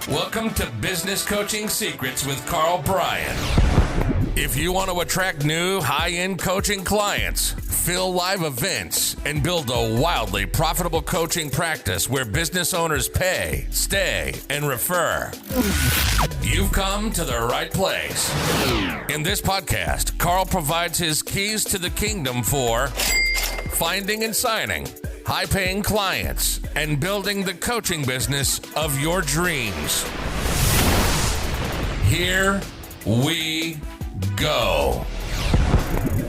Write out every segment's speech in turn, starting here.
Welcome to Business Coaching Secrets with Karl Bryan. If you want to attract new high-end coaching clients, fill live events, and build a wildly profitable coaching practice where business owners pay, stay, and refer, you've come to the right place. In this podcast, Karl provides his keys to the kingdom for finding and signing high-paying clients and building the coaching business of your dreams. Here we go.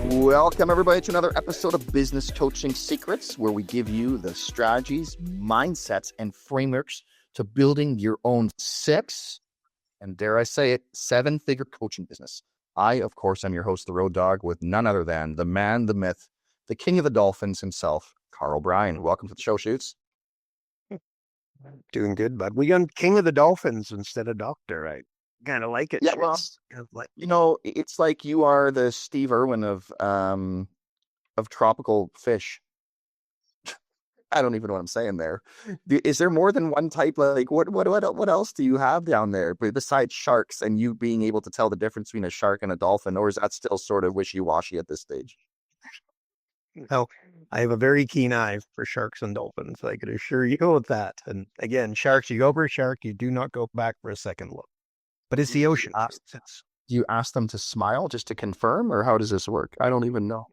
Welcome, everybody, to another episode of Business Coaching Secrets, where we give you the strategies, mindsets, and frameworks to building your own and dare I say it, seven-figure coaching business. I, of course, am your host, the Road Dog, with none other than the man, the myth, the king of the dolphins himself, Karl Bryan. Welcome to the show, Shoots. Doing good, bud. We got king of the dolphins instead of doctor. I kind of like it. Yeah, well, you know, it's like you are the Steve Irwin of tropical fish. I don't even know what I'm saying there. Is there more than one type? Like, what else do you have down there besides sharks and you being able to tell the difference between a shark and a dolphin, or is that still sort of wishy-washy at this stage? No, I have a very keen eye for sharks and dolphins. I can assure you of that. And again, sharks, you go for a shark, you do not go back for a second look. But it's the ocean. Do you ask them to smile just to confirm, or how does this work? I don't even know.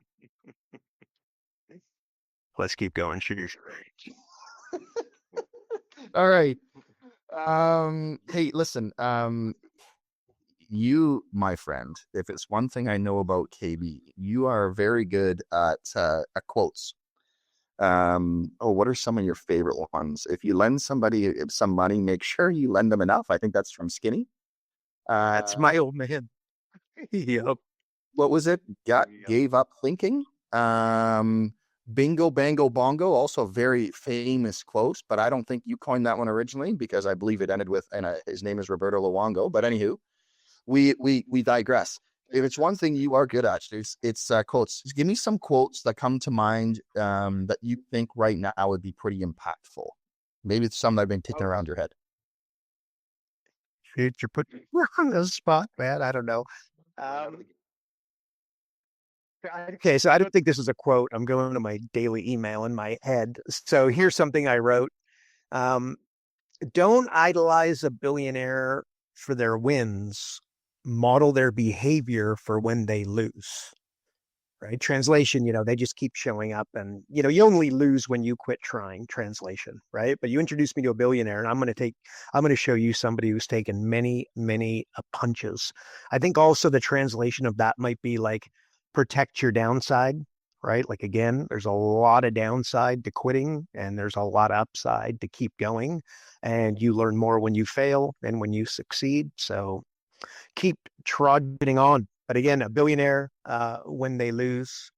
Let's keep going. Sure. All right. Hey, listen. You, my friend, if it's one thing I know about KB, you are very good at quotes. What are some of your favorite ones? If you lend somebody some money, make sure you lend them enough. I think that's from Skinny. That's my old man. Yep. What was it? Gave up thinking. Bingo, bango, bongo. Also a very famous quote, but I don't think you coined that one originally because I believe it ended with, and his name is Roberto Luongo. But anywho. We digress. If it's one thing you are good at, it's quotes. Just give me some quotes that come to mind that you think right now would be pretty impactful. Maybe it's some that have been kicking around your head. You're putting me on the spot, man. I don't know. Okay, so I don't think this is a quote. I'm going to my daily email in my head. So here's something I wrote. Don't idolize a billionaire for their wins. Model their behavior for when they lose, right? Translation, they just keep showing up and, you only lose when you quit trying, translation, right? But you introduce me to a billionaire and I'm going to show you somebody who's taken many, many punches. I think also the translation of that might be like protect your downside, right? Like, again, there's a lot of downside to quitting and there's a lot of upside to keep going. And you learn more when you fail than when you succeed. So keep trudging on. But again, a billionaire, when they lose,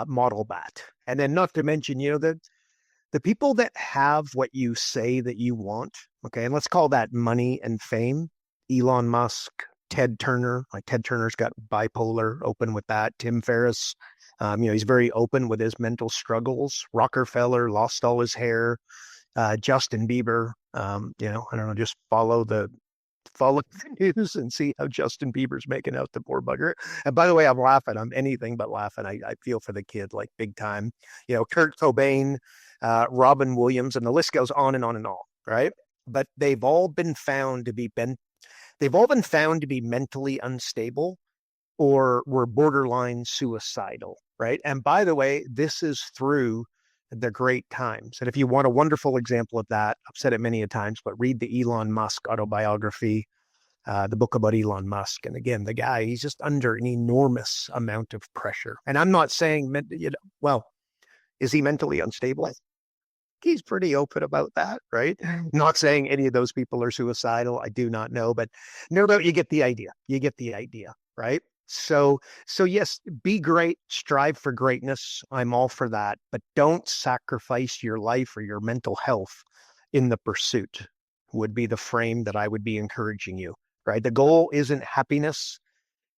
model that. And then not to mention, the people that have what you say that you want, okay, and let's call that money and fame. Elon Musk, Ted Turner, like Ted Turner's got bipolar, open with that. Tim Ferriss, he's very open with his mental struggles. Rockefeller lost all his hair. Justin Bieber, I don't know, just follow the news and see how Justin Bieber's making out, the poor bugger. And by the way, I'm laughing. I'm anything but laughing. I feel for the kid, like big time. Kurt Cobain, Robin Williams, and the list goes on and on and on, right? But they've all been found to be mentally unstable or were borderline suicidal, right? And by the way, this is through the great times. And if you want a wonderful example of that, I've said it many a times, but read the Elon Musk autobiography, the book about Elon Musk. And again, the guy, he's just under an enormous amount of pressure. And I'm not saying, is he mentally unstable? He's pretty open about that, right? Not saying any of those people are suicidal. I do not know, but no doubt you get the idea. Right? So yes, be great, strive for greatness. I'm all for that, but don't sacrifice your life or your mental health in the pursuit would be the frame that I would be encouraging you, right? The goal isn't happiness.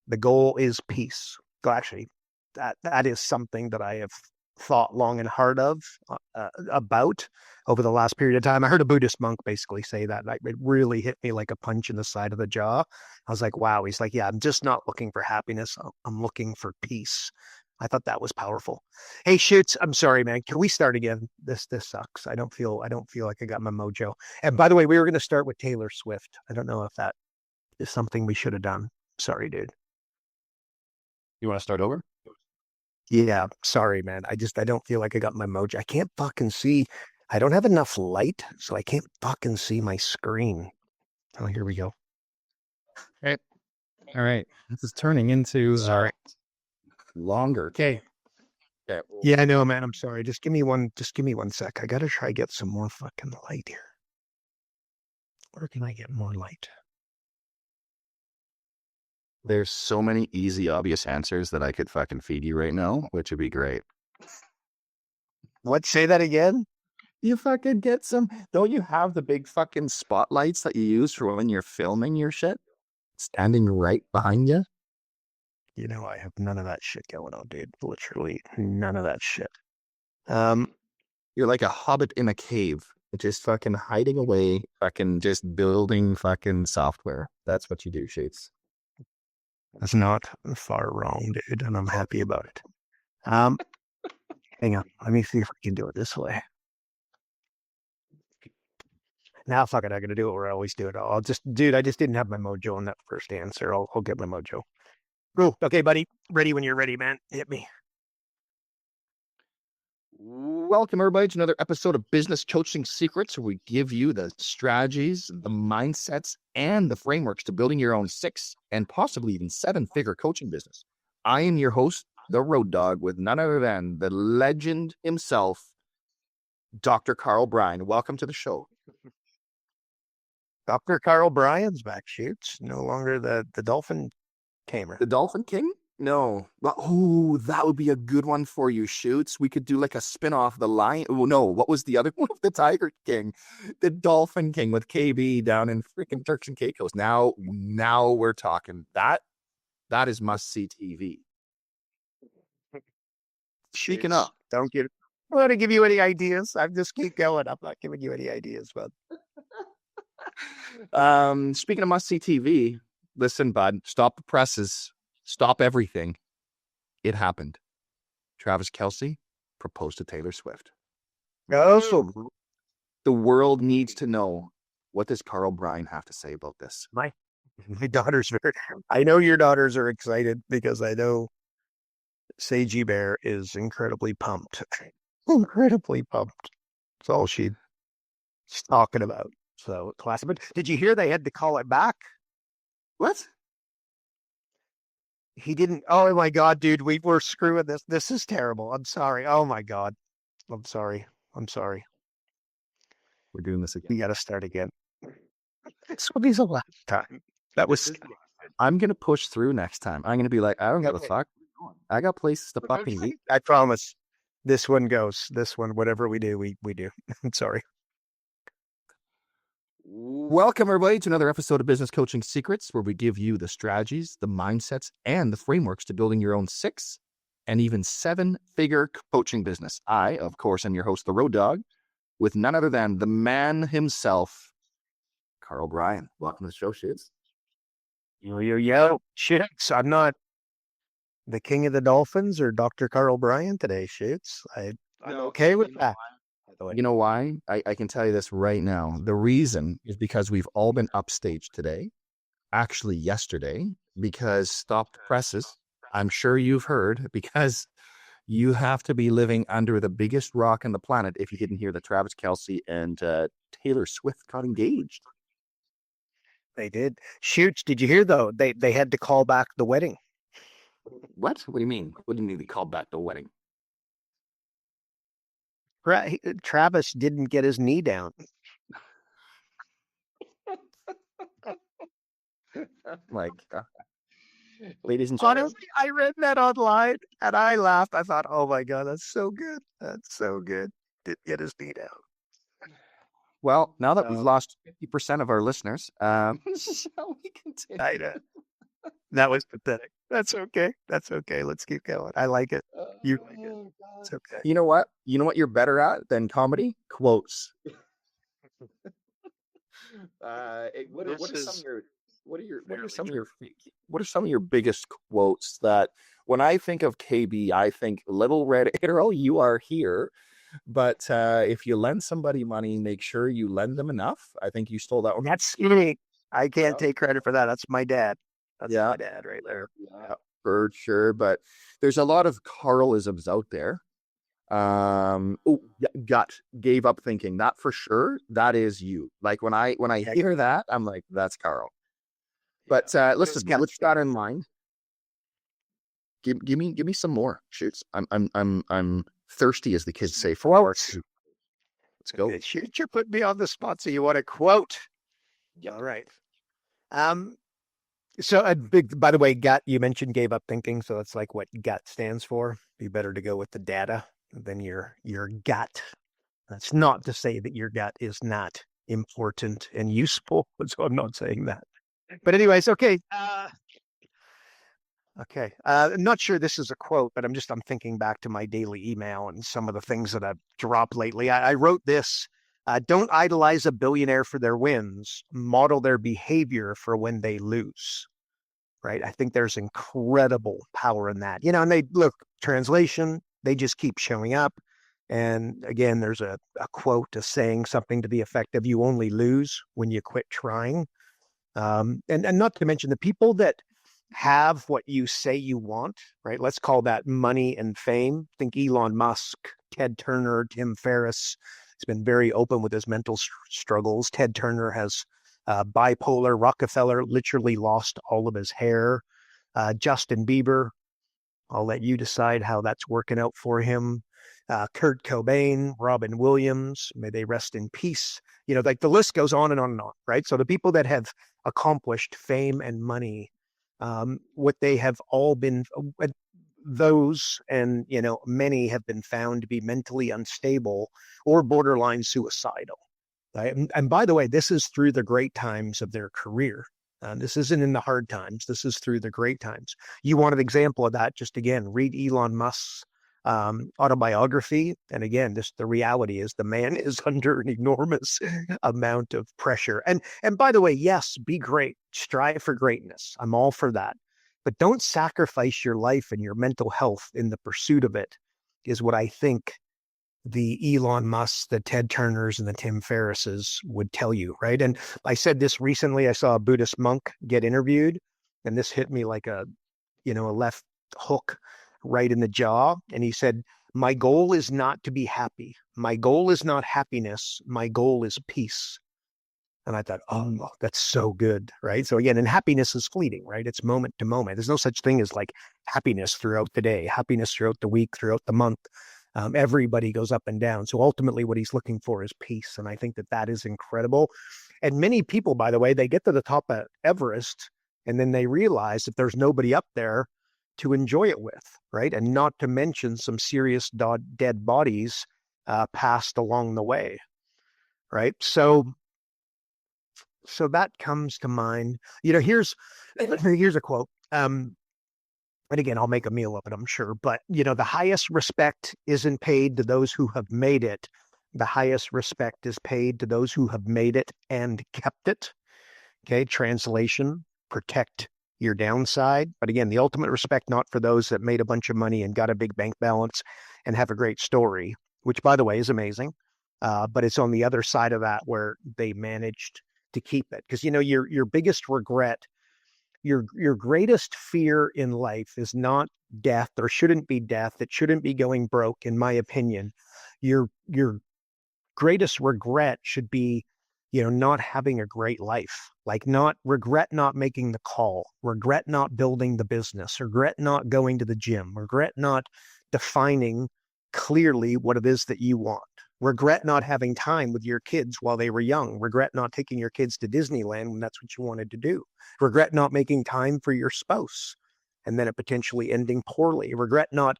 The goal is peace. Well, actually, that is something that I have thought long and hard about over the last period of time. I heard a Buddhist monk basically say that. Like, it really hit me like a punch in the side of the jaw. I was like, wow. He's like, yeah, I'm just not looking for happiness. I'm looking for peace. I thought that was powerful. Hey, Shoots, I'm sorry, man. Can we start again? This sucks. I don't feel like I got my mojo. And by the way, we were going to start with Taylor Swift. I don't know if that is something we should have done. Sorry, dude. You want to start over? Yeah, sorry, man. I don't feel like I got my mojo. I can't fucking see. I don't have enough light, so I can't fucking see my screen. Oh, here we go. Okay. All right. This is turning into Longer. Okay. Yeah, I know, man. I'm sorry. Just give me one sec. I gotta try get some more fucking light here. Where can I get more light? There's so many easy, obvious answers that I could fucking feed you right now, which would be great. What? Say that again? You fucking get some. Don't you have the big fucking spotlights that you use for when you're filming your shit? Standing right behind you? You know, I have none of that shit going on, dude. Literally none of that shit. You're like a hobbit in a cave, just fucking hiding away, fucking just building fucking software. That's what you do, Shades. That's not far wrong, dude, and I'm happy about it. Hang on. Let me see if I can do it this way. Now, fuck it. I gotta do it where I always do it. I just didn't have my mojo on that first answer. I'll get my mojo. Cool. Okay, buddy. Ready when you're ready, man. Hit me. Welcome, everybody, to another episode of Business Coaching Secrets, where we give you the strategies, the mindsets, and the frameworks to building your own 6 and possibly even 7-figure coaching business. I am your host, the Road Dog, with none other than the legend himself, Dr. Karl Bryan. Welcome to the show. Dr. Karl Bryan's back, Shoots. No longer the Dolphin Tamer. The Dolphin King? No. Oh, that would be a good one for you, Shoots. We could do like a spin-off, the Lion. Oh, no. What was the other one? The Tiger King. The Dolphin King with KB down in freaking Turks and Caicos. Now we're talking. That is must-see TV. Speaking up. Don't get. I want to give you any ideas. I'm just keep going. I'm not giving you any ideas, bud. Speaking of must-see TV, listen, bud. Stop the presses. Stop everything. It happened. Travis Kelce proposed to Taylor Swift. Oh, The world needs to know, what does Karl Bryan have to say about this? my daughters are. I know your daughters are excited because I know Sagey Bear is incredibly pumped. Incredibly pumped. That's all she's talking about. So classic. But did you hear they had to call it back? What? He didn't. Oh my God, dude, we're screwing this. This is terrible. I'm sorry. Oh my God. I'm sorry. We're doing this again. We got to start again. This will be the last time. That was. I'm going to push through next time. I'm going to be like, I don't give a fuck. I got places to fucking eat. I promise. This one goes. This one, whatever we do, we do. I'm sorry. Welcome, everybody, to another episode of Business Coaching Secrets, where we give you the strategies, the mindsets, and the frameworks to building your own 6 and even 7-figure coaching business. I, of course, am your host, the Road Dog, with none other than the man himself, Karl Bryan. Welcome to the show, Shits. Yo. Shits. I'm not the king of the Dolphins or Dr. Karl Bryan today, Shits. I'm okay with that. You know why? I can tell you this right now. The reason is because we've all been upstaged today, actually yesterday, because stop the presses. I'm sure you've heard, because you have to be living under the biggest rock on the planet if you didn't hear that Travis Kelce and Taylor Swift got engaged. They did. Shoots, did you hear though? They had to call back the wedding. What? What do you mean? What do you mean they called back the wedding? Travis didn't get his knee down. Like, ladies and gentlemen. Honestly, I read that online and I laughed. I thought, oh my God, that's so good. That's so good. Didn't get his knee down. Well, now that we've lost 50% of our listeners, shall we continue? I know. That was pathetic. That's okay. That's okay. Let's keep going. I like it. You like it. It's okay. You know what? You know what you're better at than comedy? Quotes. What are some of your what are some of your biggest quotes that when I think of KB, I think little red arrow, you are here. But if you lend somebody money, make sure you lend them enough. I think you stole that one. That's me. I can't take credit for that. That's my dad. That's Yeah. my dad right there. Yeah, for sure. But there's a lot of Carlisms out there. Gut gave up thinking that for sure. That is you. Like when I hear that, I'm like, that's Karl. But listen, with that in mind, give me some more shoots. I'm thirsty, as the kids say, for hours. Let's go. You're putting me on the spot, so you want a quote? All right. So a big, by the way, gut, you mentioned gave up thinking. So that's like what gut stands for. Be better to go with the data than your gut. That's not to say that your gut is not important and useful. So I'm not saying that. But anyways, okay. Okay. I'm not sure this is a quote, but I'm thinking back to my daily email and some of the things that I've dropped lately. I wrote this. Don't idolize a billionaire for their wins. Model their behavior for when they lose. Right? I think there's incredible power in that. And they look, translation, they just keep showing up. And again, there's a quote, a saying, something to the effect of you only lose when you quit trying. And not to mention the people that have what you say you want, right? Let's call that money and fame. Think Elon Musk, Ted Turner, Tim Ferriss. He's been very open with his mental struggles. Ted Turner has bipolar. Rockefeller literally lost all of his hair. Justin Bieber, I'll let you decide how that's working out for him. Kurt Cobain, Robin Williams, may they rest in peace. Like the list goes on and on and on, right? So the people that have accomplished fame and money, what they have all been, those and, many have been found to be mentally unstable or borderline suicidal. Right? And by the way, this is through the great times of their career. This isn't in the hard times. This is through the great times. You want an example of that? Just again, read Elon Musk's autobiography. And again, the reality is the man is under an enormous amount of pressure. And by the way, yes, be great. Strive for greatness. I'm all for that. But don't sacrifice your life and your mental health in the pursuit of it, is what I think the Elon Musk, the Ted Turners, and the Tim Ferrisses would tell you, right? And I said this recently. I saw a Buddhist monk get interviewed, and this hit me like a left hook right in the jaw. And he said, my goal is not to be happy. My goal is not happiness. My goal is peace. And I thought, oh, that's so good, right? So again, and happiness is fleeting, right? It's moment to moment. There's no such thing as like happiness throughout the day, happiness throughout the week, throughout the month. Everybody goes up and down. So ultimately what he's looking for is peace. And I think that is incredible. And many people, by the way, they get to the top of Everest and then they realize that there's nobody up there to enjoy it with, right? And not to mention some serious dead bodies passed along the way, right? So that comes to mind. Here's a quote. And again, I'll make a meal of it, I'm sure. But, the highest respect isn't paid to those who have made it. The highest respect is paid to those who have made it and kept it. Okay, translation, protect your downside. But again, the ultimate respect, not for those that made a bunch of money and got a big bank balance and have a great story, which, by the way, is amazing. But it's on the other side of that where they managed to keep it. Because, your biggest regret, your greatest fear in life is not death, or shouldn't be death. It shouldn't be going broke, in my opinion. Your greatest regret should be, not having a great life. Like regret not making the call, regret not building the business, regret not going to the gym, regret not defining clearly what it is that you want. Regret not having time with your kids while they were young. Regret not taking your kids to Disneyland when that's what you wanted to do. Regret not making time for your spouse and then it potentially ending poorly. Regret not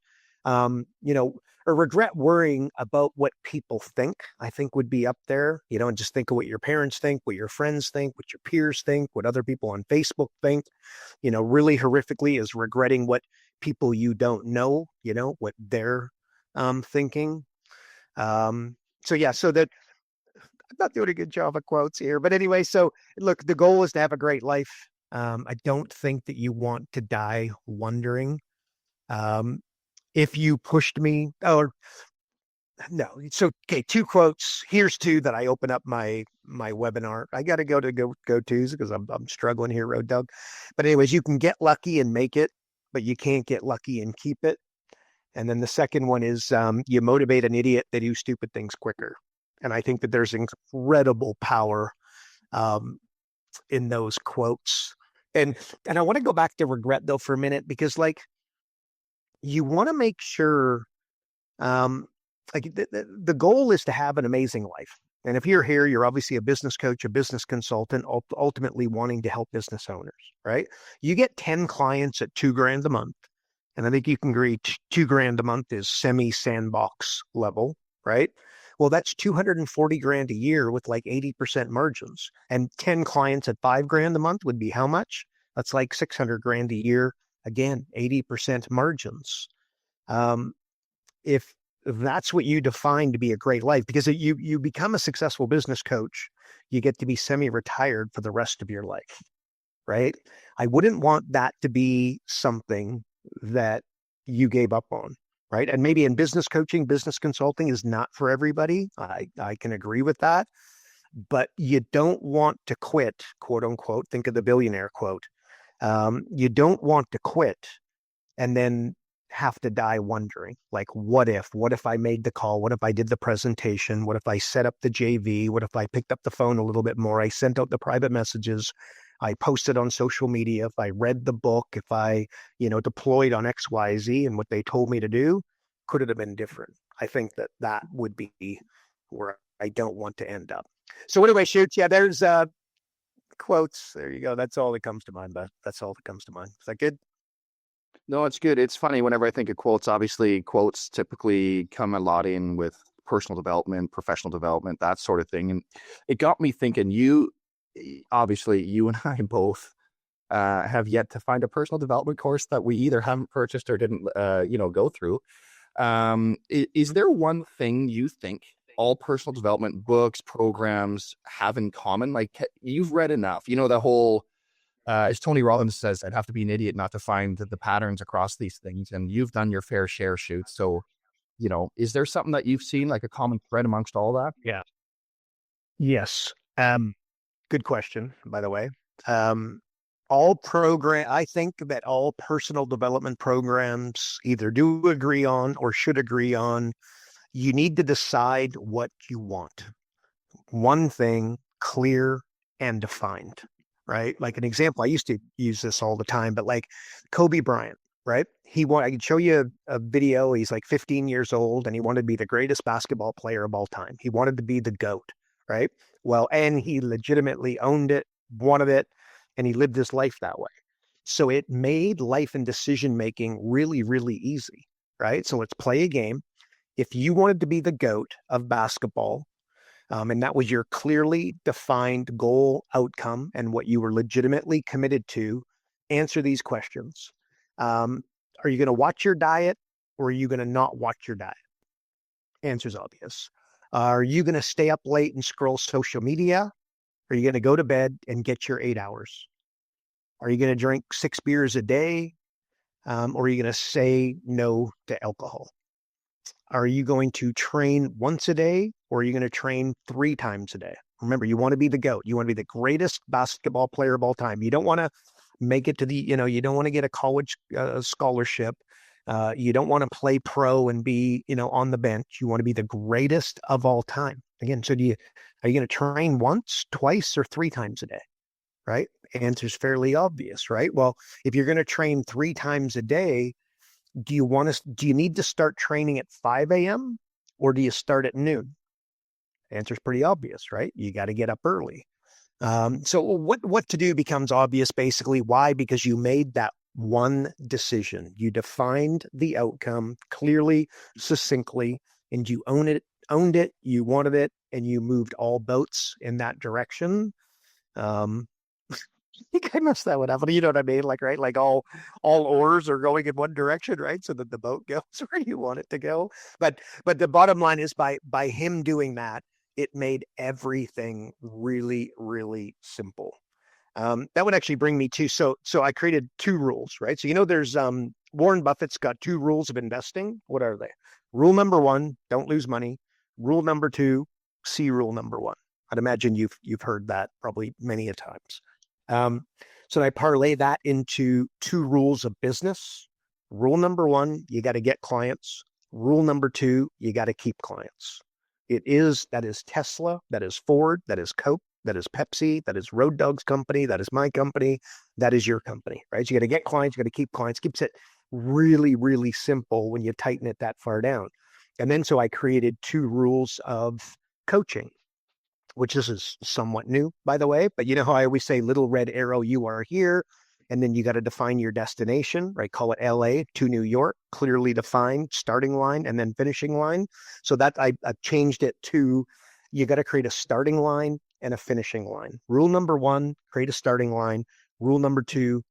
Or regret worrying about what people think, I think would be up there, and just think of what your parents think, what your friends think, what your peers think, what other people on Facebook think, really horrifically is regretting what people you don't know, what they're thinking. So that I'm not doing a good job of quotes here, but anyway, so look, the goal is to have a great life. I don't think that you want to die wondering. If you pushed me, or no, so okay, two quotes. Here's two that I open up my webinar. I got to go tos because I'm struggling here, Road Dog. But anyways, you can get lucky and make it, but you can't get lucky and keep it. And then the second one is you motivate an idiot, they do stupid things quicker. And I think that there's incredible power in those quotes. And I want to go back to regret though for a minute, because like you want to make sure the goal is to have an amazing life. And if you're here, you're obviously a business coach, a business consultant, ultimately wanting to help business owners, right? You get 10 clients at $2,000 a month. And I think you can agree $2,000 a month is semi-sandbox level, right? Well, that's $240,000 a year with like 80% margins. And 10 clients at $5,000 a month would be how much? That's like $600,000 a year. Again, 80% margins. If that's what you define to be a great life, because you become a successful business coach, you get to be semi-retired for the rest of your life, right? I wouldn't want that to be something that you gave up on, right? And maybe in business coaching, business consulting is not for everybody. I can agree with that, but you don't want to quit, quote unquote. Think of the billionaire quote. You don't want to quit and then have to die wondering, like, what if I made the call? What if I did the presentation? What if I set up the JV? What if I picked up the phone a little bit more? I sent out the private messages. I posted on social media. If I read the book, if I, deployed on XYZ and what they told me to do, could it have been different? I think that would be where I don't want to end up. So anyway, shoots. Yeah, there's quotes. There you go. That's all that comes to mind, but that's all that comes to mind. Is that good? No, it's good. It's funny whenever I think of quotes, obviously quotes typically come a lot in with personal development, professional development, that sort of thing. And it got me thinking, obviously you and I both have yet to find a personal development course that we either haven't purchased or didn't, go through. Is there one thing you think all personal development books, programs have in common? Like you've read enough, the whole, as Tony Robbins says, I'd have to be an idiot not to find the patterns across these things. And you've done your fair share, Shoot. So, is there something that you've seen like a common thread amongst all that? Yeah. Yes. Good question, by the way. I think that all personal development programs either do agree on or should agree on. You need to decide what you want. One thing, clear and defined, right? Like an example, I used to use this all the time, but like Kobe Bryant, right? I could show you a video. He's like 15 years old and he wanted to be the greatest basketball player of all time. He wanted to be the GOAT, right? Well, and he legitimately owned it, wanted it, and he lived his life that way. So it made life and decision-making really, really easy, right? So let's play a game. If you wanted to be the GOAT of basketball, and that was your clearly defined goal outcome and what you were legitimately committed to, answer these questions. Are you going to watch your diet or are you going to not watch your diet? Answer's obvious. Are you going to stay up late and scroll social media? Are you going to go to bed and get your 8 hours? Are you going to drink 6 beers a day? Or are you going to say no to alcohol? Are you going to train once a day or are you going to train 3 times a day? Remember, you want to be the GOAT. You want to be the greatest basketball player of all time. You don't want to make it to you don't want to get a college scholarship. You don't want to play pro and be, on the bench. You want to be the greatest of all time. Again, so are you going to train once, twice, or 3 times a day? Right? Answer's fairly obvious, right? Well, if you're going to train 3 times a day, do you need to start training at 5 a.m. or do you start at noon? Answer's pretty obvious, right? You got to get up early. So what to do becomes obvious, basically. Why? Because you made that one decision. You defined the outcome clearly, succinctly, and you owned it, you wanted it, and you moved all boats in that direction. I think I messed that one up, but you know what I mean? Like, right? Like all oars are going in one direction, right? So that the boat goes where you want it to go. But the bottom line is by him doing that, it made everything really, really simple. That would actually bring me to so I created 2 rules, right? So there's Warren Buffett's got 2 rules of investing. What are they? Rule number 1, don't lose money. Rule number 2, see rule number 1. I'd imagine you've heard that probably many a times. So I parlay that into 2 rules of business. Rule number 1, you got to get clients. Rule number 2, you got to keep clients. That is Tesla, that is Ford, that is Coke, that is Pepsi, that is Road Dogg's company, that is my company, that is your company, right? So you got to get clients, you got to keep clients. Keeps it really, really simple when you tighten it that far down. And then so I created 2 rules of coaching, which this is somewhat new, by the way. But you know how I always say, little red arrow, you are here. And then you got to define your destination, right? Call it LA to New York, clearly defined starting line and then finishing line. So that I've changed it to, you got to create a starting line and a finishing line. Rule number 1, create a starting line. Rule number 2,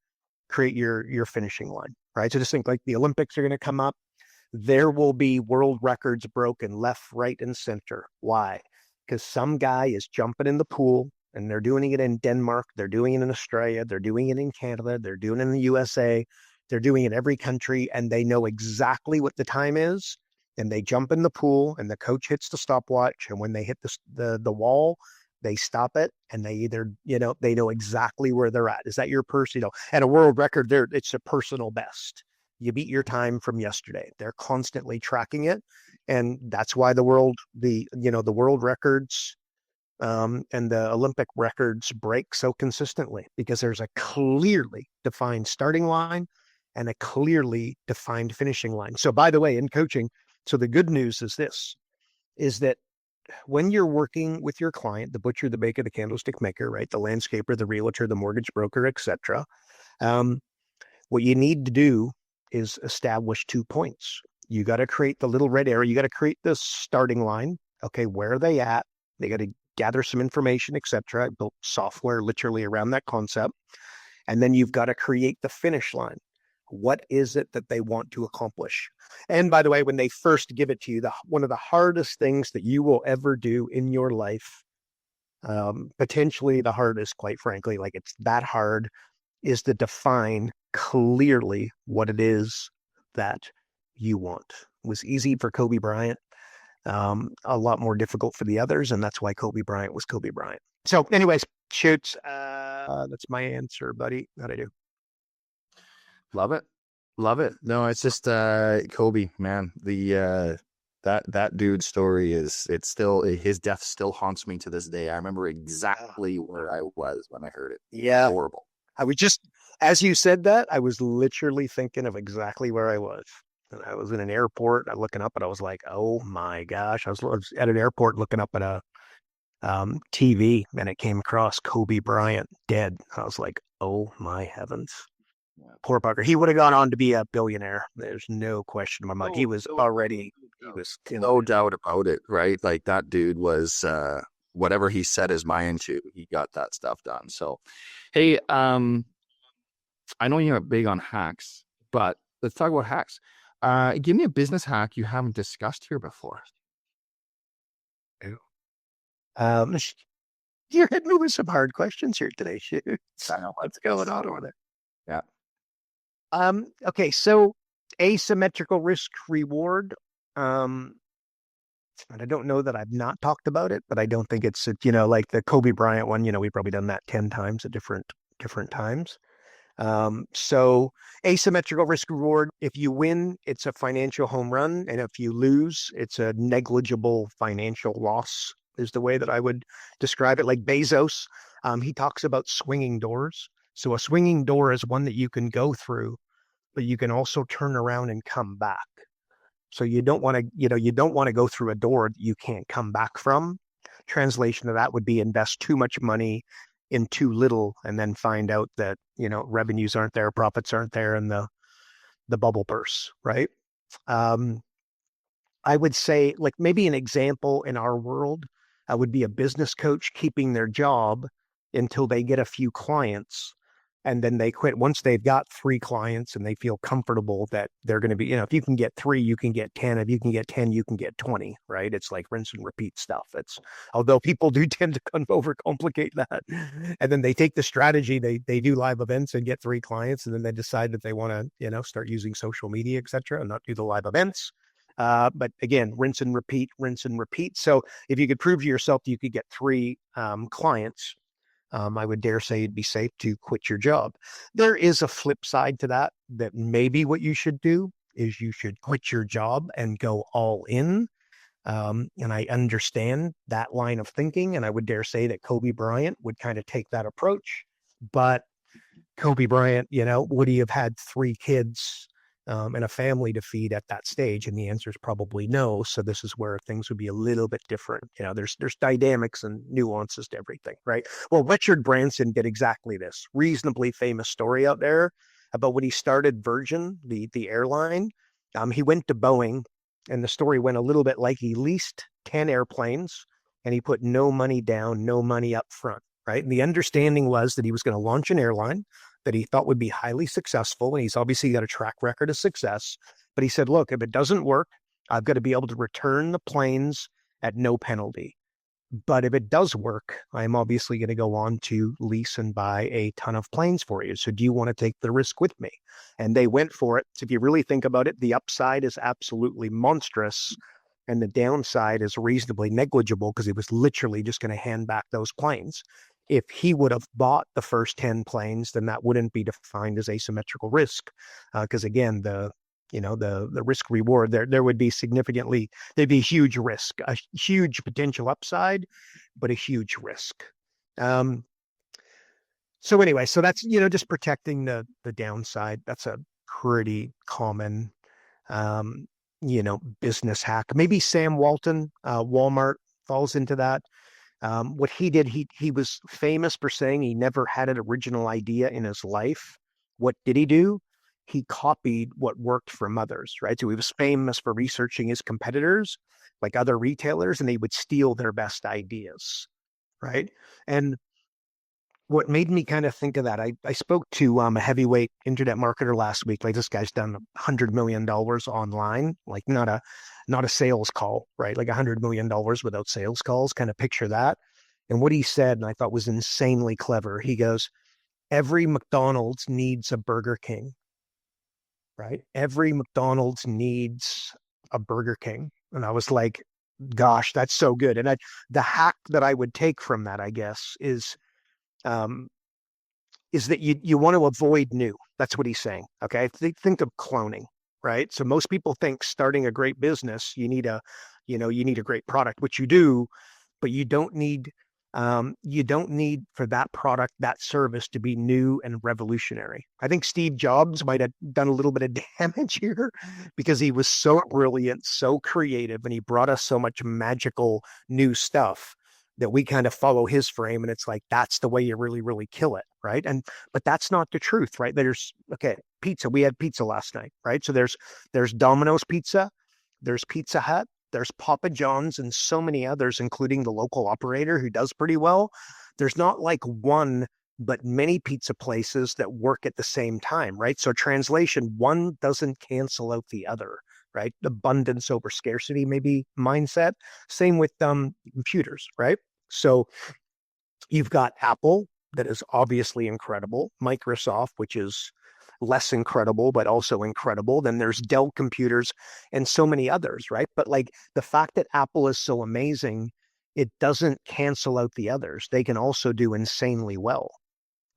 create your finishing line, right? So just think like the Olympics are going to come up. There will be world records broken left, right, and center. Why? Because some guy is jumping in the pool and they're doing it in Denmark, they're doing it in Australia, they're doing it in Canada, they're doing it in the USA, they're doing it in every country, and they know exactly what the time is, and they jump in the pool, and the coach hits the stopwatch, and when they hit the wall, they stop it, and they either, they know exactly where they're at. Is that your person? At a world record, it's a personal best. You beat your time from yesterday. They're constantly tracking it. And that's why the world records and the Olympic records break so consistently, because there's a clearly defined starting line and a clearly defined finishing line. So by the way, in coaching, so the good news is that when you're working with your client, the butcher, the baker, the candlestick maker, right? The landscaper, the realtor, the mortgage broker, etc. What you need to do is establish 2 points. You got to create the little red arrow. You got to create the starting line. Okay, where are they at? They got to gather some information, etc. I built software literally around that concept. And then you've got to create the finish line. What is it that they want to accomplish? And by the way, when they first give it to you, one of the hardest things that you will ever do in your life, potentially the hardest, quite frankly, like it's that hard, is to define clearly what it is that you want. It was easy for Kobe Bryant, a lot more difficult for the others, and that's why Kobe Bryant was Kobe Bryant. So anyways, shoots. That's my answer, buddy. How'd I do? Love it. No, it's just Kobe, man. The that dude's story it's still, his death still haunts me to this day. I remember exactly where I was when I heard it. Yeah. Horrible. I was just, as you said that, I was literally thinking of exactly where I was. And I was in an airport, looking up, and I was like, oh my gosh. I was at an airport looking up at a TV, and it came across Kobe Bryant dead. I was like, oh my heavens. Yeah. Poor Parker. He would have gone on to be a billionaire. There's no question in my mind. He was no doubt about it, right? Like that dude was whatever he set his mind to, he got that stuff done. So, hey, I know you're big on hacks, but let's talk about hacks. Give me a business hack you haven't discussed here before. You're hitting me with some hard questions here today, shoot. I know what's going on over there. Yeah. Okay, so asymmetrical risk reward. And I don't know that I've not talked about it, but I don't think it's, like the Kobe Bryant one, we've probably done that 10 times at different times. So asymmetrical risk reward, if you win, it's a financial home run. And if you lose, it's a negligible financial loss, is the way that I would describe it. Like Bezos, he talks about swinging doors. So a swinging door is one that you can go through, but you can also turn around and come back. So you don't want to go through a door that you can't come back from. Translation of that would be invest too much money in too little and then find out that, revenues aren't there, profits aren't there, and the bubble bursts, right? I would say, like, maybe an example in our world would be a business coach keeping their job until they get a few clients, and then they quit once they've got 3 clients and they feel comfortable that they're going to be, if you can get 3, you can get 10. If you can get 10, you can get 20, right? It's like rinse and repeat stuff. Although people do tend to overcomplicate that. And then they take the strategy, they do live events and get 3 clients, and then they decide that they want to, start using social media, etc., and not do the live events. But again, rinse and repeat, rinse and repeat. So if you could prove to yourself that you could get 3 clients, I would dare say it'd be safe to quit your job. There is a flip side to that maybe what you should do is you should quit your job and go all in. And I understand that line of thinking, and I would dare say that Kobe Bryant would kind of take that approach. But Kobe Bryant, would he have had 3 kids and a family to feed at that stage? And the answer is probably no. So this is where things would be a little bit different. There's dynamics and nuances to everything, right? Well, Richard Branson did exactly this. Reasonably famous story out there about when he started Virgin, the airline. He went to Boeing, and the story went a little bit like he leased 10 airplanes, and he put no money down, no money up front, right? And the understanding was that he was going to launch an airline that he thought would be highly successful. And he's obviously got a track record of success. But he said, look, if it doesn't work, I've got to be able to return the planes at no penalty. But if it does work, I'm obviously going to go on to lease and buy a ton of planes for you. So do you want to take the risk with me? And they went for it. So if you really think about it, the upside is absolutely monstrous. And the downside is reasonably negligible because he was literally just going to hand back those planes. If he would have bought the first 10 planes, then that wouldn't be defined as asymmetrical risk. Because again, the risk reward, there would be there'd be huge risk, a huge potential upside, but a huge risk. So anyway, so that's, just protecting the downside. That's a pretty common, business hack. Maybe Sam Walton, Walmart falls into that. What he did, he was famous for saying he never had an original idea in his life. What did he do? He copied what worked from others, right? So he was famous for researching his competitors, like other retailers, and he would steal their best ideas, right? And what made me kind of think of that, I spoke to a heavyweight internet marketer last week. Like, this guy's done $100 million online, like not a sales call, right? Like $100 million without sales calls, kind of picture that. And what he said, and I thought was insanely clever, he goes, every McDonald's needs a Burger King, right? Every McDonald's needs a Burger King. And I was like, gosh, that's so good. And the hack that I would take from that, I guess, is that you want to avoid new. That's what he's saying. Okay. Think of cloning, right? So most people think starting a great business, you need a great product, which you do, but you don't need for that product, that service to be new and revolutionary. I think Steve Jobs might have done a little bit of damage here because he was so brilliant, so creative, and he brought us so much magical new stuff that we kind of follow his frame, and it's like, that's the way you really, really kill it, right? But that's not the truth, right? Pizza. We had pizza last night, right? So there's Domino's Pizza, there's Pizza Hut, there's Papa John's, and so many others, including the local operator who does pretty well. There's not like one, but many pizza places that work at the same time, right? So translation, one doesn't cancel out the other, right? Abundance over scarcity, maybe mindset. Same with computers, right? So you've got Apple, that is obviously incredible. Microsoft, which is less incredible, but also incredible. Then there's Dell computers and so many others, right? But like the fact that Apple is so amazing, it doesn't cancel out the others. They can also do insanely well,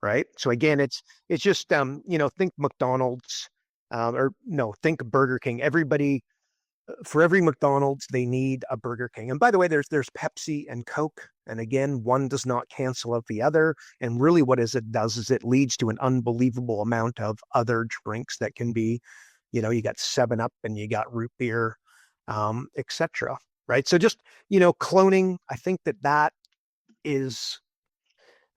right? So again, it's just, think McDonald's, think Burger King. For every McDonald's, they need a Burger King. And by the way, there's Pepsi and Coke. And again, one does not cancel out the other. And really what it does is it leads to an unbelievable amount of other drinks that can be, you got 7-Up and you got root beer, etc. Right? So just, cloning, I think that is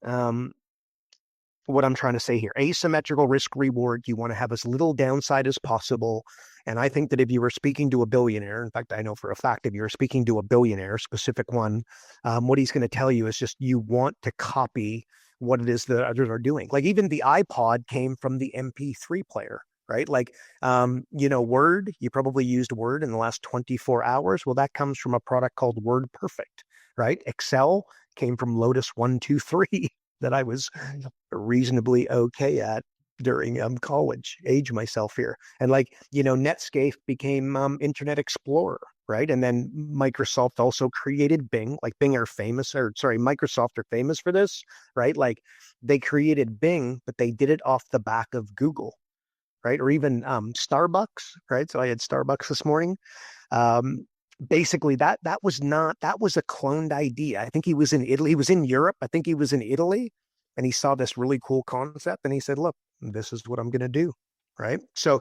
what I'm trying to say here. Asymmetrical risk reward. You want to have as little downside as possible. And I think that if you were speaking to a billionaire, in fact, I know for a fact if you were speaking to a billionaire, specific one, what he's going to tell you is just you want to copy what it is that others are doing. Like even the iPod came from the MP3 player, right? Like, Word, you probably used Word in the last 24 hours. Well, that comes from a product called Word Perfect, right? Excel came from Lotus 123 that I was reasonably okay at during college. Age myself here. And Netscape became Internet Explorer, right? And then Microsoft also created Bing. Like Microsoft are famous for this, right? Like they created Bing, but they did it off the back of Google, right? Or even Starbucks, right? So I had Starbucks this morning. Basically that was a cloned idea. I think he was in Italy. He was in Europe. I think he was in Italy, and he saw this really cool concept and he said, look, this is what I'm going to do. Right. So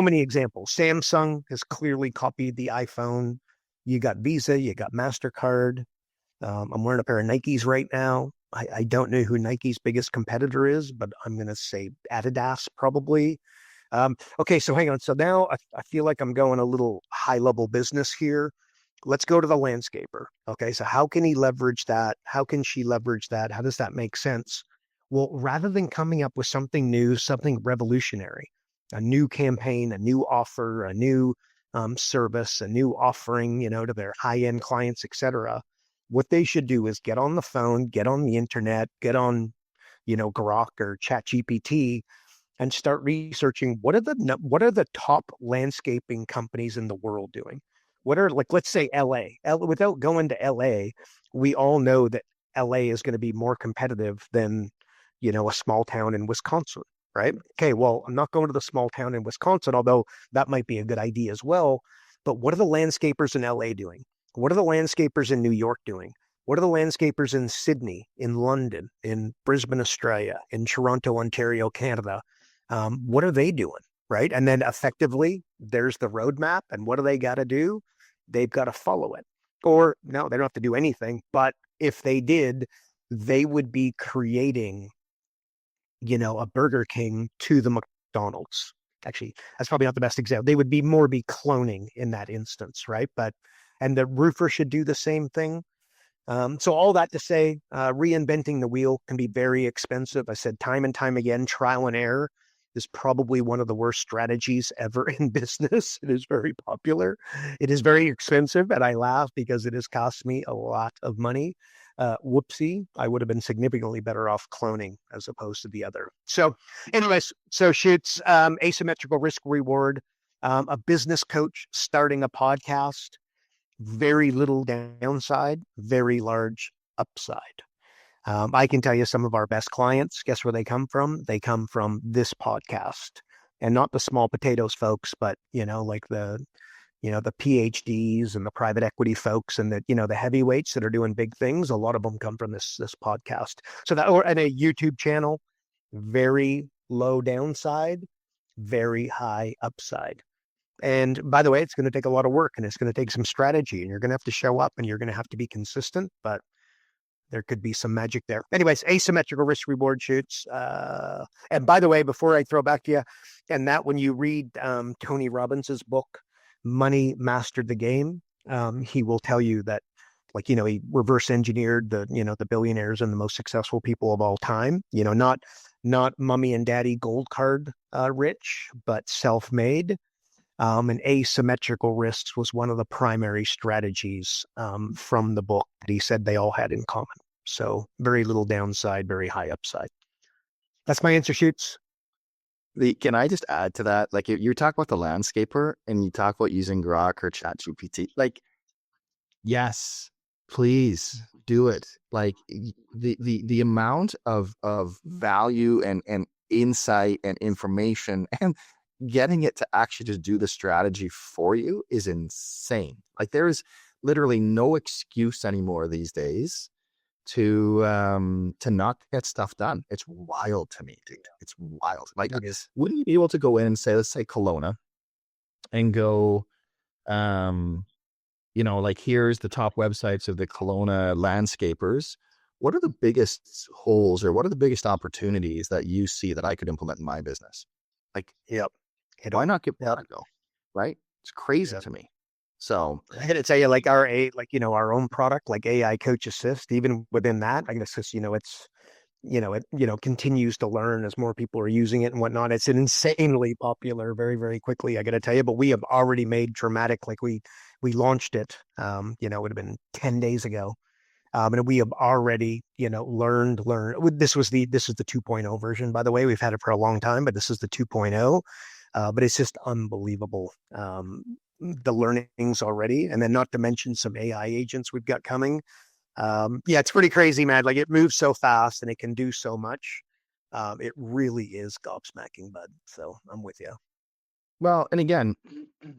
many examples. Samsung has clearly copied the iPhone. You got Visa, you got MasterCard. I'm wearing a pair of Nikes right now. I don't know who Nike's biggest competitor is, but I'm going to say Adidas probably. Okay, so hang on. So now I feel like I'm going a little high level business here. Let's go to the landscaper. Okay, so how can he leverage that? How can she leverage that? How does that make sense? Well, rather than coming up with something new, something revolutionary, a new campaign, a new offer, a new service, a new offering, to their high-end clients, etc., what they should do is get on the phone, get on the internet, get on, Grok or ChatGPT, and start researching what are the top landscaping companies in the world doing? What are, let's say LA. Without going to LA, we all know that LA is going to be more competitive than, a small town in Wisconsin, right? Okay, well, I'm not going to the small town in Wisconsin, although that might be a good idea as well. But what are the landscapers in LA doing? What are the landscapers in New York doing? What are the landscapers in Sydney, in London, in Brisbane, Australia, in Toronto, Ontario, Canada? What are they doing? Right. And then effectively, there's the roadmap. And what do they got to do? They've got to follow it. Or no, they don't have to do anything. But if they did, they would be creating, a Burger King to the McDonald's. Actually, that's probably not the best example. They would be cloning in that instance. Right. And the roofer should do the same thing. So all that to say, reinventing the wheel can be very expensive. I said time and time again, trial and error is probably one of the worst strategies ever in business. It is very popular. It is very expensive, and I laugh because it has cost me a lot of money. Whoopsie, I would have been significantly better off cloning as opposed to the other. So anyways, shoots, asymmetrical risk reward, a business coach starting a podcast, very little downside, very large upside. I can tell you some of our best clients, guess where they come from? They come from this podcast, and not the small potatoes folks, but, the PhDs and the private equity folks and the heavyweights that are doing big things. A lot of them come from this podcast. So and a YouTube channel, very low downside, very high upside. And by the way, it's going to take a lot of work and it's going to take some strategy, and you're going to have to show up and you're going to have to be consistent, but there could be some magic there. Anyways, asymmetrical risk reward shoots. And by the way, before I throw back to you, and that when you read Tony Robbins's book, Money Mastered the Game, he will tell you that, he reverse engineered the billionaires and the most successful people of all time, not mommy and daddy gold card rich, but self-made. And asymmetrical risks was one of the primary strategies from the book that he said they all had in common. So very little downside, very high upside. That's my answer, Shoots. Can I just add to that? Like you talk about the landscaper and you talk about using Grok or ChatGPT. Like, yes, please do it. Like the amount of value and insight and information and getting it to actually just do the strategy for you is insane. Like there is literally no excuse anymore these days to not get stuff done. It's wild to me, dude. It's wild. Like, wouldn't you be able to go in and say, let's say Kelowna, and go, like here's the top websites of the Kelowna landscapers. what are the biggest holes or what are the biggest opportunities that you see that I could implement in my business? Like, Yep. why not give that a go? Right? It's crazy Yep. to me. So I gotta tell you, like our own product, like AI Coach Assist, even within that, I guess it's, it continues to learn as more people are using it and whatnot. It's an insanely popular very, very quickly, I got to tell you, but we have already made dramatic, like we launched it, it would have been 10 days ago. And we have already, learned. This is the 2.0 version, by the way. We've had it for a long time, but this is the 2.0. But it's just unbelievable. The learnings already, and then not to mention some AI agents we've got coming. Yeah, it's pretty crazy, man. Like it moves so fast and it can do so much. It really is gobsmacking, bud. So I'm with you. well, and again,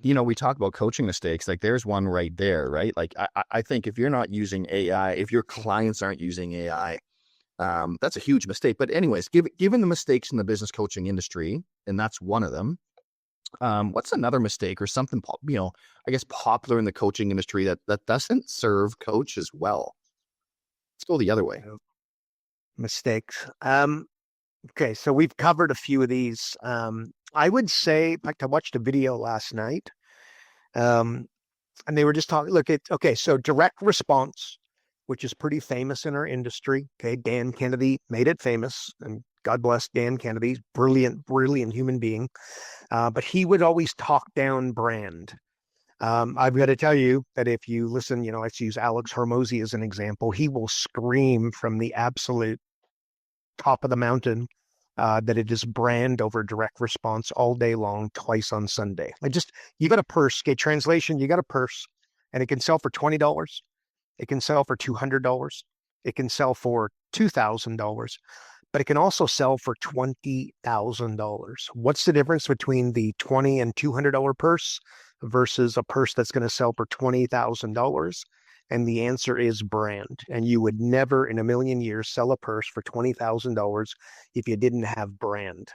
we talk about coaching mistakes. Like there's one right there, right? Like I think if you're not using AI, if your clients aren't using AI, that's a huge mistake. But anyways, given the mistakes in the business coaching industry, and that's one of them. What's another mistake or something, I guess popular in the coaching industry that doesn't serve coaches well? Let's go the other way. Mistakes. Okay, so we've covered a few of these. I would say, in fact, I watched a video last night, and they were just talking. So direct response, which is pretty famous in our industry. Okay, Dan Kennedy made it famous, and God bless Dan Kennedy, brilliant, brilliant human being. But he would always talk down brand. I've got to tell you that if you listen, let's use Alex Hormozy as an example. He will scream from the absolute top of the mountain that it is brand over direct response all day long, twice on Sunday. You got a purse. Okay, translation, you got a purse and it can sell for $20. It can sell for $200. It can sell for $2,000, but it can also sell for $20,000. What's the difference between the $20 and $200 purse versus a purse that's going to sell for $20,000? And the answer is brand. And you would never in a million years sell a purse for $20,000 if you didn't have brand.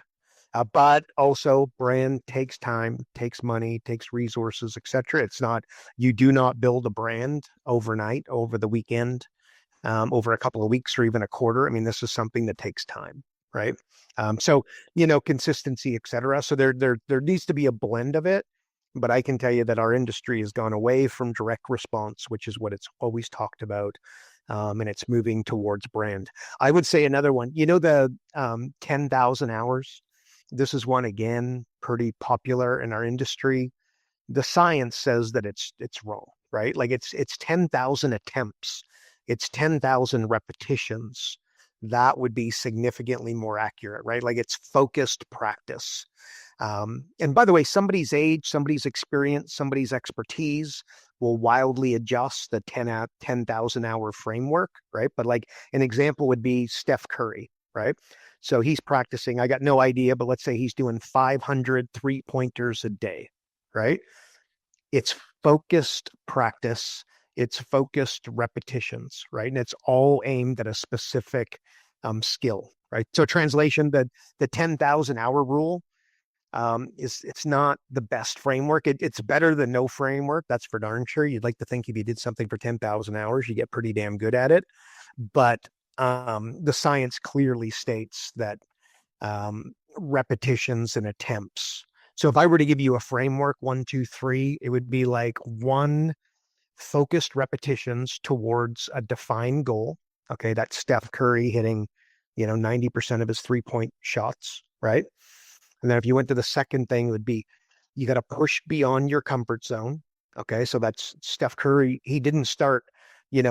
But also brand takes time, takes money, takes resources, etc. You do not build a brand overnight, over the weekend, over a couple of weeks or even a quarter. I mean, this is something that takes time, right? So, consistency, etc. So there needs to be a blend of it. But I can tell you that our industry has gone away from direct response, which is what it's always talked about. And it's moving towards brand. I would say another one, the 10,000 hours. This is one, again, pretty popular in our industry. The science says that it's wrong, right? Like it's 10,000 attempts. It's 10,000 repetitions. That would be significantly more accurate, right? Like it's focused practice. And by the way, somebody's age, somebody's experience, somebody's expertise will wildly adjust the 10,000 hour framework, right? But like an example would be Steph Curry, right? So he's practicing, I got no idea, but let's say he's doing 500 3-pointers a day, right? It's focused practice. It's focused repetitions, right? And it's all aimed at a specific skill, right? So translation, the 10,000 hour rule, it's not the best framework. It's better than no framework. That's for darn sure. You'd like to think if you did something for 10,000 hours, you get pretty damn good at it. But the science clearly states that repetitions and attempts. So if I were to give you a framework, 1, 2, 3, it would be like 1, focused repetitions towards a defined goal. Okay, that's Steph Curry hitting, 90% of his 3-point shots, right? And then if you went to the second thing, it would be you got to push beyond your comfort zone. Okay, so that's Steph Curry. He didn't start,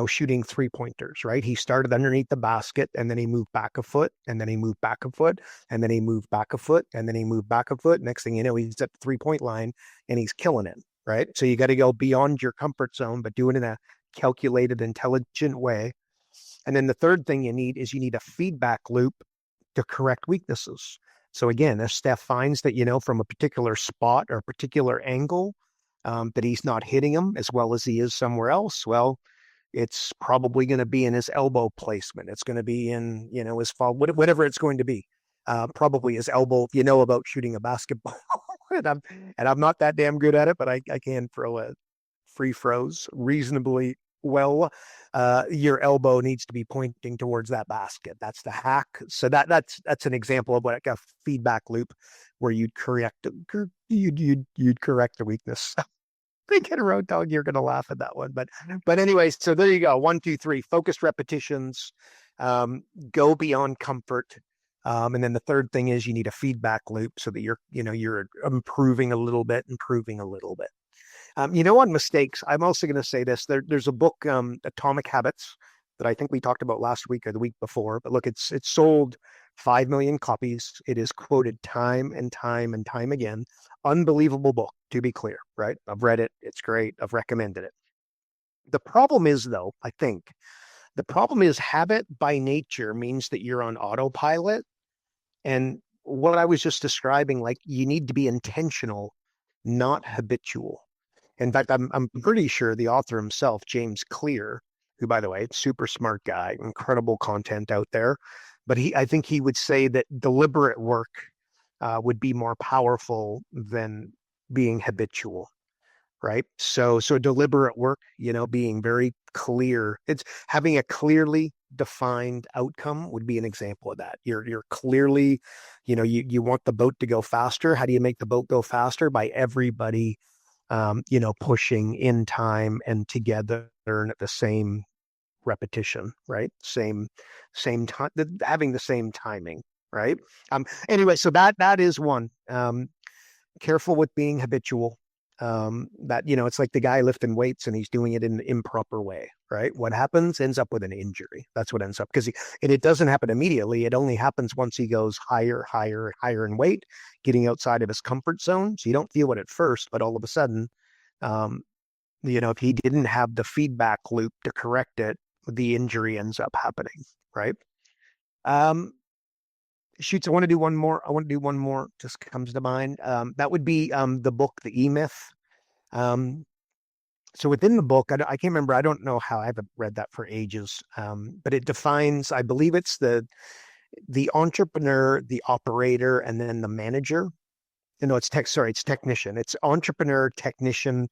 shooting 3-pointers, right? He started underneath the basket and then he moved back a foot and then he moved back a foot and then he moved back a foot and then he moved back a foot. Next thing you know, he's at the 3-point line and he's killing it, right? So you got to go beyond your comfort zone, but do it in a calculated, intelligent way. And then the third thing you need a feedback loop to correct weaknesses. So again, if Steph finds that, from a particular spot or a particular angle, that he's not hitting him as well as he is somewhere else, well, it's probably going to be in his elbow placement. It's going to be in, his fall, whatever it's going to be. Probably his elbow, if you know about shooting a basketball. and I'm not that damn good at it, but I can throw a free throws reasonably well, your elbow needs to be pointing towards that basket. That's the hack. So that's an example of what a feedback loop where you'd correct the weakness. Thinking road dog, you're gonna laugh at that one. But anyway, so there you go. 1, 2, 3, focused repetitions, go beyond comfort. And then the third thing is you need a feedback loop so that you're improving a little bit. On mistakes, I'm also going to say this. There's a book, Atomic Habits, that I think we talked about last week or the week before. But look, it's sold 5 million copies. It is quoted time and time and time again. Unbelievable book, to be clear, right? I've read it. It's great. I've recommended it. The problem is, though, habit by nature means that you're on autopilot. And what I was just describing, like you need to be intentional, not habitual. In fact, I'm pretty sure the author himself, James Clear, who, by the way, super smart guy, incredible content out there. But I think he would say that deliberate work would be more powerful than being habitual, right? So deliberate work, being very clear. It's having a clearly defined outcome would be an example of that. You're clearly, you want the boat to go faster. How do you make the boat go faster? By everybody pushing in time and together and at the same repetition, right? Same time, having the same timing, right? Anyway, so that is one. Careful with being habitual. That it's like the guy lifting weights and he's doing it in the improper way, right? What happens ends up with an injury. That's what ends up, because it doesn't happen immediately. It only happens once he goes higher in weight, getting outside of his comfort zone. So you don't feel it at first, but all of a sudden, if he didn't have the feedback loop to correct it, the injury ends up happening, right? Shoots, I want to do one more. Just comes to mind. That would be the book, The E-Myth. So within the book, I can't remember. I don't know how. I haven't read that for ages. But it defines, I believe it's the entrepreneur, the operator, and then the manager. No, it's technician. It's entrepreneur, technician,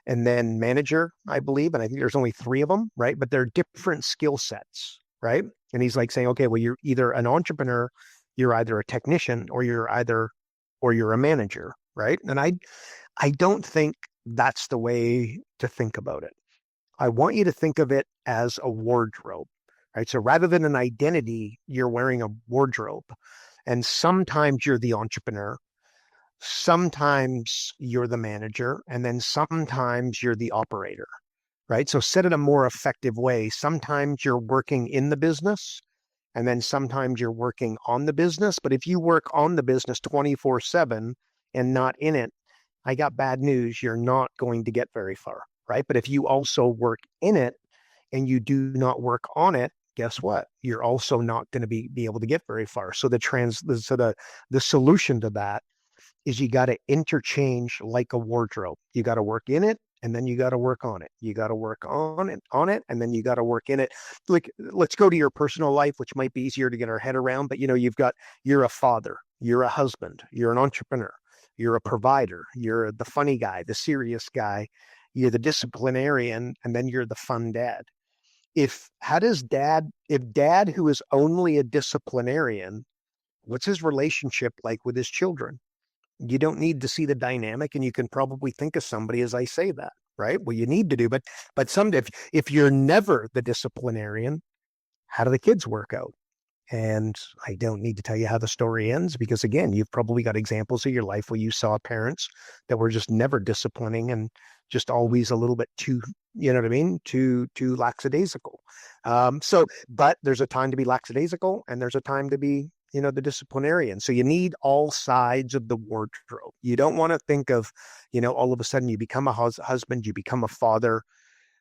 and then manager, I believe. And I think there's only 3 of them, right? But they're different skill sets, right? And he's like saying, okay, well, you're either an entrepreneur, you're either a technician, or you're a manager, right? And I don't think that's the way to think about it. I want you to think of it as a wardrobe, right? So rather than an identity, you're wearing a wardrobe. And sometimes you're the entrepreneur, sometimes you're the manager, and then sometimes you're the operator, right? So said in a more effective way, sometimes you're working in the business, and then sometimes you're working on the business. But if you work on the business 24/7 and not in it, I got bad news. You're not going to get very far, right? But if you also work in it and you do not work on it, guess what? You're also not going to be able to get very far. So the solution to that is you got to interchange like a wardrobe. You got to work in it, and then you got to work on it. You got to work on it, and then you got to work in it. Like, let's go to your personal life, which might be easier to get our head around. But you're a father, you're a husband, you're an entrepreneur, you're a provider, you're the funny guy, the serious guy, you're the disciplinarian, and then you're the fun dad. If dad who is only a disciplinarian, what's his relationship like with his children? You don't need to see the dynamic, and you can probably think of somebody as I say that, right? Well, you need to do, but if you're never the disciplinarian, how do the kids work out? And I don't need to tell you how the story ends, because again, you've probably got examples of your life where you saw parents that were just never disciplining and just always a little bit too, you know what I mean? Too lackadaisical. But there's a time to be lackadaisical, and there's a time to be, the disciplinarian. So you need all sides of the wardrobe. You don't want to think of, all of a sudden you become a husband, you become a father,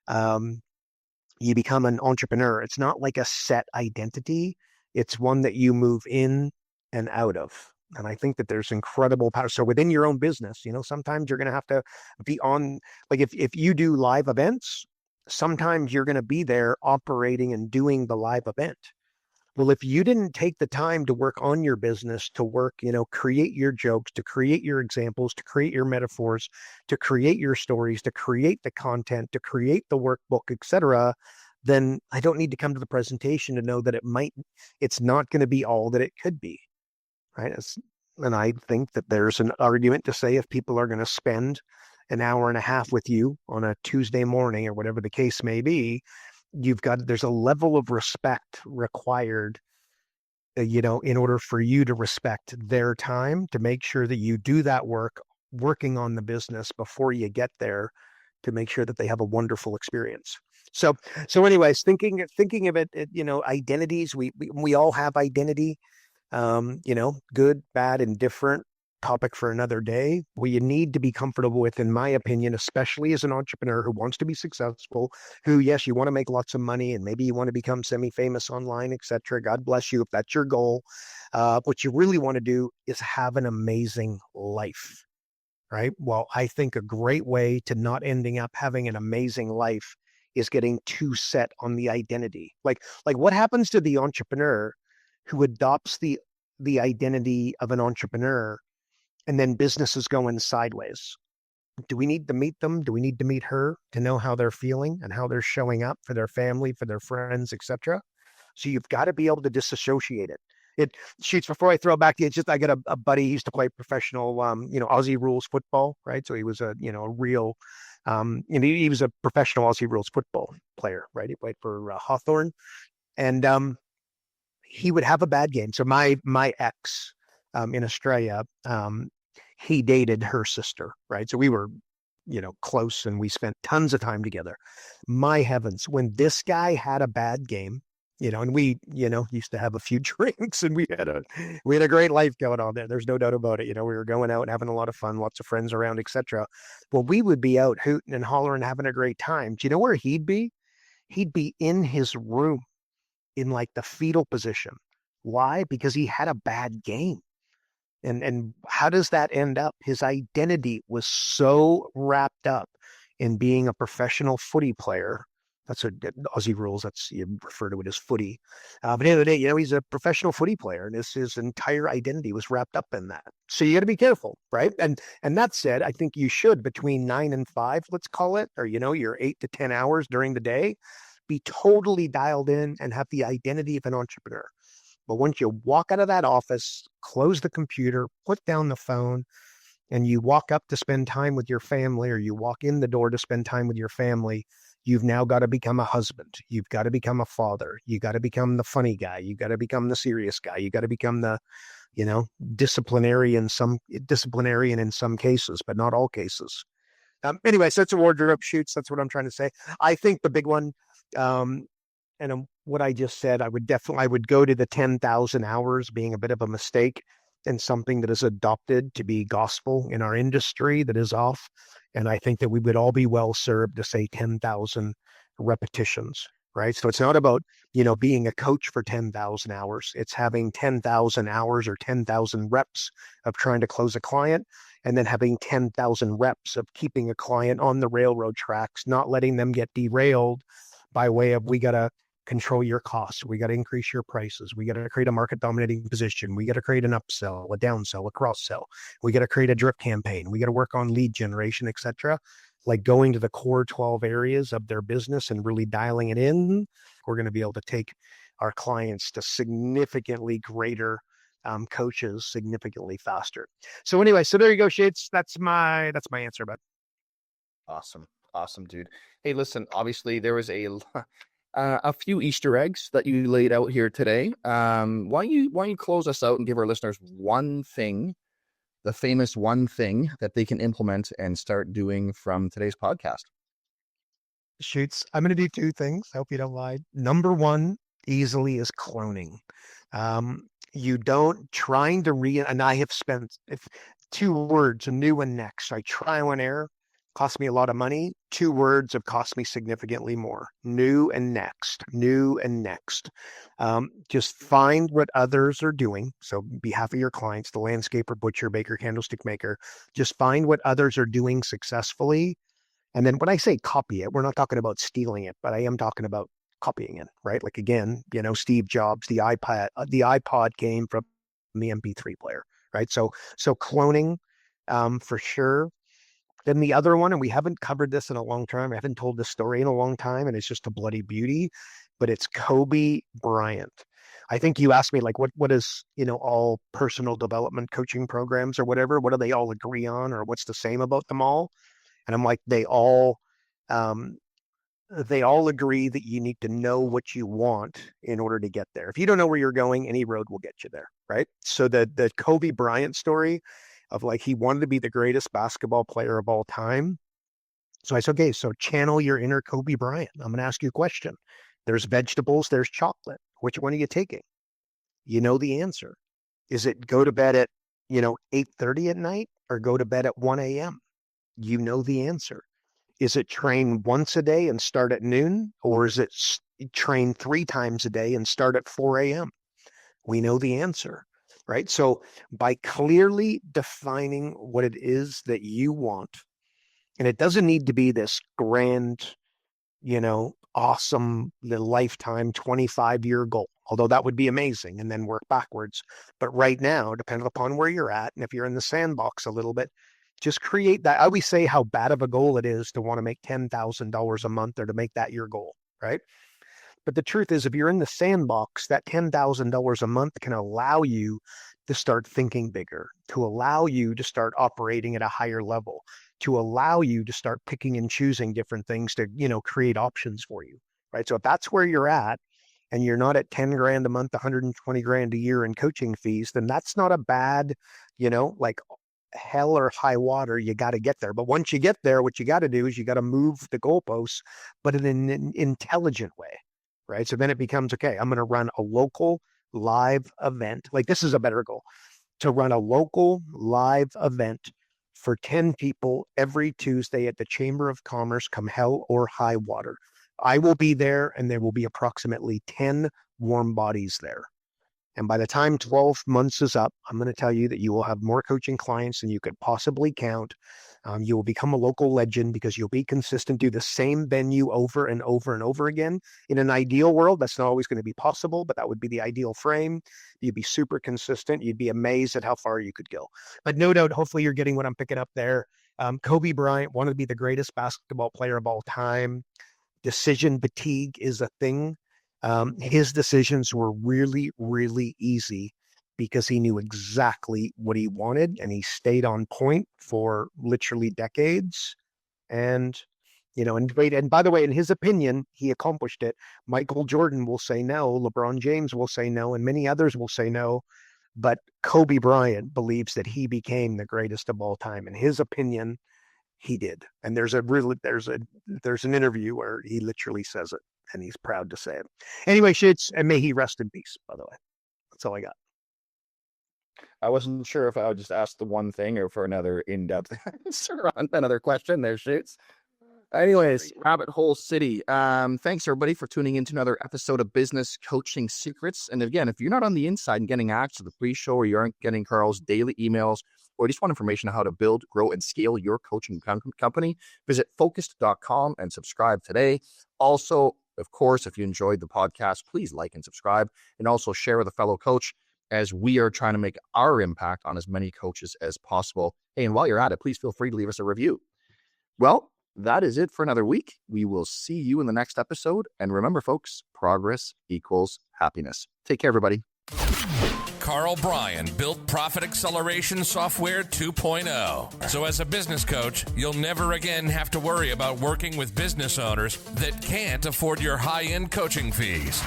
you become an entrepreneur. It's not like a set identity. It's one that you move in and out of. And I think that there's incredible power. So within your own business, sometimes you're going to have to be on, like if you do live events, sometimes you're going to be there operating and doing the live event. Well, if you didn't take the time to work on your business, to work, create your jokes, to create your examples, to create your metaphors, to create your stories, to create the content, to create the workbook, etc., then I don't need to come to the presentation to know that it's not going to be all that it could be, right? And I think that there's an argument to say if people are going to spend an hour and a half with you on a Tuesday morning or whatever the case may be, there's a level of respect required, in order for you to respect their time, to make sure that you do that work, working on the business before you get there, to make sure that they have a wonderful experience. So anyways, thinking of it, identities, we all have identity, good, bad, and different. Topic for another day. What you need to be comfortable with, in my opinion, especially as an entrepreneur who wants to be successful, who, yes, you want to make lots of money and maybe you want to become semi-famous online, etc. God bless you if that's your goal. What you really want to do is have an amazing life, right? Well, I think a great way to not ending up having an amazing life is getting too set on the identity. Like what happens to the entrepreneur who adopts the identity of an entrepreneur, and then business is going sideways? Do we need to meet them? Do we need to meet her to know how they're feeling and how they're showing up for their family, for their friends, etc.? So you've got to be able to disassociate it. Shoots, before I throw back to you, I got a buddy, he used to play professional, Aussie rules football, right? So he was a real, he was a professional Aussie rules football player, right? He played for Hawthorn, and he would have a bad game. So my ex, in Australia, he dated her sister, right? So we were, close, and we spent tons of time together. My heavens, when this guy had a bad game, and we, used to have a few drinks, and we had a great life going on there. There's no doubt about it. We were going out and having a lot of fun, lots of friends around, etc. Well, we would be out hooting and hollering, having a great time. Do you know where he'd be? He'd be in his room in like the fetal position. Why? Because he had a bad game. And how does that end up? His identity was so wrapped up in being a professional footy player. That's a Aussie rules. That's, you refer to it as footy. But at the end of the day, he's a professional footy player, and his entire identity was wrapped up in that. So you got to be careful, right? And that said, I think you should, between 9 and 5, let's call it, or your 8 to 10 hours during the day, be totally dialed in and have the identity of an entrepreneur. But once you walk out of that office, close the computer, put down the phone, and you walk up to spend time with your family, or you walk in the door to spend time with your family, you've now got to become a husband. You've got to become a father. You got to become the funny guy. You got to become the serious guy. You got to become the, disciplinarian in some cases, but not all cases. Anyways, that's a wardrobe shoots. That's what I'm trying to say. I think the big one, and what I just said, I would go to the 10,000 hours being a bit of a mistake, and something that is adopted to be gospel in our industry that is off. And I think that we would all be well served to say 10,000 repetitions, right? So it's not about, being a coach for 10,000 hours. It's having 10,000 hours or 10,000 reps of trying to close a client, and then having 10,000 reps of keeping a client on the railroad tracks, not letting them get derailed by way of, we got to control your costs. We got to increase your prices. We got to create a market dominating position. We got to create an upsell, a downsell, a cross sell. We got to create a drip campaign. We got to work on lead generation, etc. Like going to the core 12 areas of their business and really dialing it in. We're going to be able to take our clients to significantly greater coaches significantly faster. So anyway, so there you go, Shades. That's my answer, bud. Awesome, dude. Hey, listen, obviously there was a few Easter eggs that you laid out here today. Why don't you close us out and give our listeners one thing, the famous one thing that they can implement and start doing from today's podcast? Shoots. I'm going to do 2 things. I hope you don't mind. Number 1 easily is cloning. You don't trying to and I have spent 2 words, new and next. I trial and error. Cost me a lot of money. 2 words have cost me significantly more. New and next. Just find what others are doing. So behalf of your clients, the landscaper, butcher, baker, candlestick maker, just find what others are doing successfully. And then when I say copy it, we're not talking about stealing it, but I am talking about copying in, right? Like again, Steve Jobs, the iPod came from the MP3 player, right? So cloning, for sure. Then the other one, and we haven't covered this in a long time. I haven't told this story in a long time, and it's just a bloody beauty, but it's Kobe Bryant. I think you asked me like, what is, all personal development coaching programs or whatever, what do they all agree on, or what's the same about them all? And I'm like, um, they all agree that you need to know what you want in order to get there. If you don't know where you're going, any road will get you there, right? So the Kobe Bryant story of like, he wanted to be the greatest basketball player of all time. So I said, okay, so channel your inner Kobe Bryant. I'm going to ask you a question. There's vegetables, there's chocolate. Which one are you taking? You know the answer. Is it go to bed at, 8:30 at night or go to bed at 1 a.m.? You know the answer. Is it train once a day and start at noon? Or is it train 3 times a day and start at 4 a.m.? We know the answer, right? So by clearly defining what it is that you want, and it doesn't need to be this grand, awesome, the lifetime 25-year goal, although that would be amazing, and then work backwards. But right now, depending upon where you're at, and if you're in the sandbox a little bit, just create that. I always say how bad of a goal it is to want to make $10,000 a month or to make that your goal, right? But the truth is, if you're in the sandbox, that $10,000 a month can allow you to start thinking bigger, to allow you to start operating at a higher level, to allow you to start picking and choosing different things to, create options for you, right? So if that's where you're at and you're not at 10 grand a month, 120 grand a year in coaching fees, then that's not a bad, like hell or high water, you got to get there. But once you get there, what you got to do is you got to move the goalposts, but in an intelligent way, right? So then it becomes, okay, I'm going to run a local live event. Like this is a better goal, to run a local live event for 10 people every Tuesday at the Chamber of Commerce, come hell or high water. I will be there, and there will be approximately 10 warm bodies there. And by the time 12 months is up, I'm going to tell you that you will have more coaching clients than you could possibly count. You will become a local legend because you'll be consistent, do the same venue over and over and over again. In an ideal world, that's not always going to be possible, but that would be the ideal frame. You'd be super consistent. You'd be amazed at how far you could go. But no doubt, hopefully you're getting what I'm picking up there. Kobe Bryant wanted to be the greatest basketball player of all time. Decision fatigue is a thing. His decisions were really, really easy because he knew exactly what he wanted, and he stayed on point for literally decades. And, and by the way, in his opinion, he accomplished it. Michael Jordan will say no, LeBron James will say no, and many others will say no. But Kobe Bryant believes that he became the greatest of all time. In his opinion, he did. And there's an interview where he literally says it, and he's proud to say it. Anyway, shits, and may he rest in peace, by the way. That's all I got. I wasn't sure if I would just ask the one thing or for another in-depth answer on another question there, Shoots. Anyways, Rabbit Hole City. Thanks, everybody, for tuning in to another episode of Business Coaching Secrets. And again, if you're not on the inside and getting access to the pre-show, or you aren't getting Karl's daily emails, or you just want information on how to build, grow, and scale your coaching company, visit focused.com and subscribe today. Also, of course, if you enjoyed the podcast, please like and subscribe, and also share with a fellow coach, as we are trying to make our impact on as many coaches as possible. Hey, and while you're at it, please feel free to leave us a review. Well, that is it for another week. We will see you in the next episode. And remember, folks, progress equals happiness. Take care, everybody. Karl Bryan built Profit Acceleration Software 2.0. So as a business coach, you'll never again have to worry about working with business owners that can't afford your high-end coaching fees.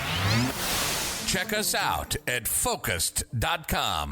Check us out at focused.com.